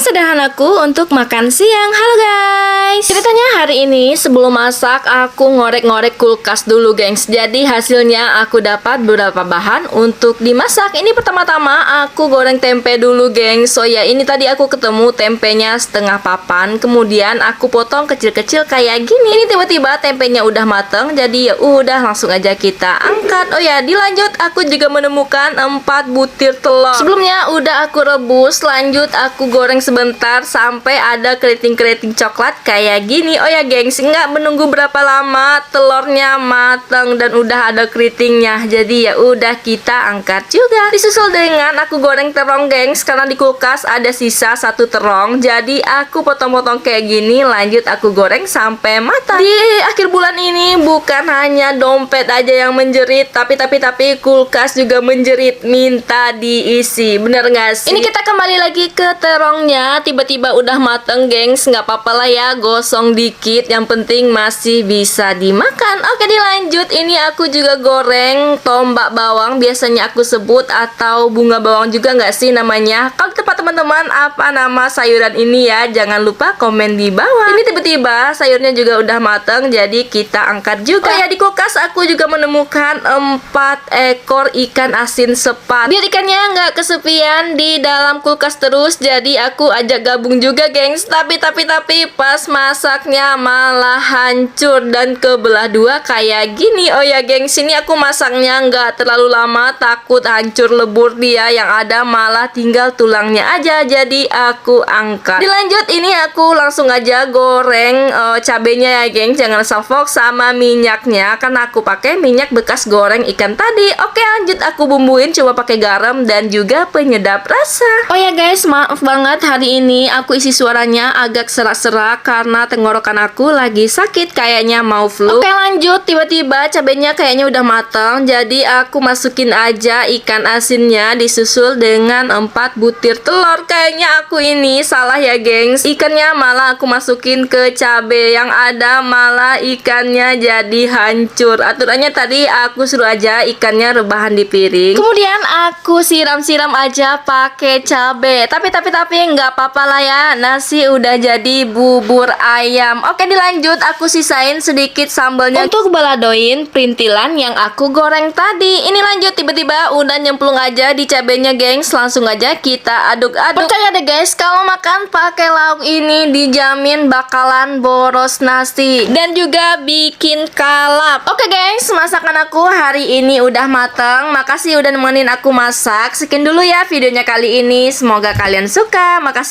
sederhanaku untuk makan siang. Halo guys, ceritanya hari ini sebelum masak aku ngorek-ngorek kulkas dulu gengs. Jadi hasilnya aku dapat beberapa bahan untuk dimasak. Ini pertama-tama aku goreng tempe dulu gengs. So ya, ini tadi aku ketemu tempenya setengah papan, kemudian aku potong kecil-kecil kayak gini. Ini tiba-tiba tempenya udah mateng, jadi ya udah langsung aja kita angkat. Oh ya, dilanjut aku juga menemukan 4 butir telur. Sebelumnya udah aku rebus, lanjut aku goreng sebentar sampai ada keriting-keriting coklat kayak gini. Oh ya gengs, nggak menunggu berapa lama telurnya matang dan udah ada keritingnya. Jadi ya udah kita angkat juga. Disusul dengan aku goreng terong gengs, karena di kulkas ada sisa 1 terong. Jadi aku potong-potong kayak gini, lanjut aku goreng sampai matang. Di akhir bulan ini bukan hanya dompet aja yang menjerit, tapi kulkas juga menjerit minta diisi. Bener nggak sih? Ini kita kembali lagi ke terongnya. Tiba-tiba udah mateng gengs, nggak apa-apa lah ya, gosong dikit, yang penting masih bisa dimakan. Oke, dilanjut. Ini aku juga goreng tombak bawang, biasanya aku sebut, atau bunga bawang juga nggak sih namanya. Kalau di tempat teman-teman apa nama sayuran ini ya, jangan lupa komen di bawah. Ini tiba-tiba sayurnya juga udah mateng, jadi kita angkat juga. Oh ya, di kulkas aku juga menemukan 4 ekor ikan asin sepat. Biar ikannya nggak kesepian di dalam kulkas terus, jadi aku ajak gabung juga gengs. Tapi pas masaknya malah hancur dan kebelah dua kayak gini. Oh ya gengs, ini aku masaknya nggak terlalu lama, takut hancur lebur dia, yang ada malah tinggal tulangnya aja, jadi aku angkat. Dilanjut, ini aku langsung aja goreng cabenya ya gengs, jangan salfok sama minyaknya, karena aku pakai minyak bekas goreng ikan tadi. Oke, lanjut aku bumbuin, coba pakai garam dan juga penyedap rasa. Oh ya guys, maaf banget hari ini aku isi suaranya agak serak-serak karena tenggorokan aku lagi sakit, kayaknya mau flu. Oke, lanjut. Tiba-tiba cabenya kayaknya udah matang, jadi aku masukin aja ikan asinnya, disusul dengan 4 butir telur. Kayaknya aku ini salah ya gengs, ikannya malah aku masukin ke cabe, yang ada malah ikannya jadi hancur. Aturannya tadi aku suruh aja ikannya rebahan di piring, kemudian aku siram-siram aja pakai cabe. Tapi nggak apa-apa lah ya, nasi udah jadi bubur ayam. Oke, dilanjut aku sisain sedikit sambalnya untuk baladoin perintilan yang aku goreng tadi. Ini lanjut, tiba-tiba udah nyemplung aja di cabenya gengs, langsung aja kita aduk-aduk. Percaya deh guys, kalau makan pakai lauk ini dijamin bakalan boros nasi dan juga bikin kalap. Oke gengs, masakan aku hari ini udah mateng. Makasih udah nemenin aku masak. Sekian dulu ya videonya kali ini, semoga kalian suka. Makasih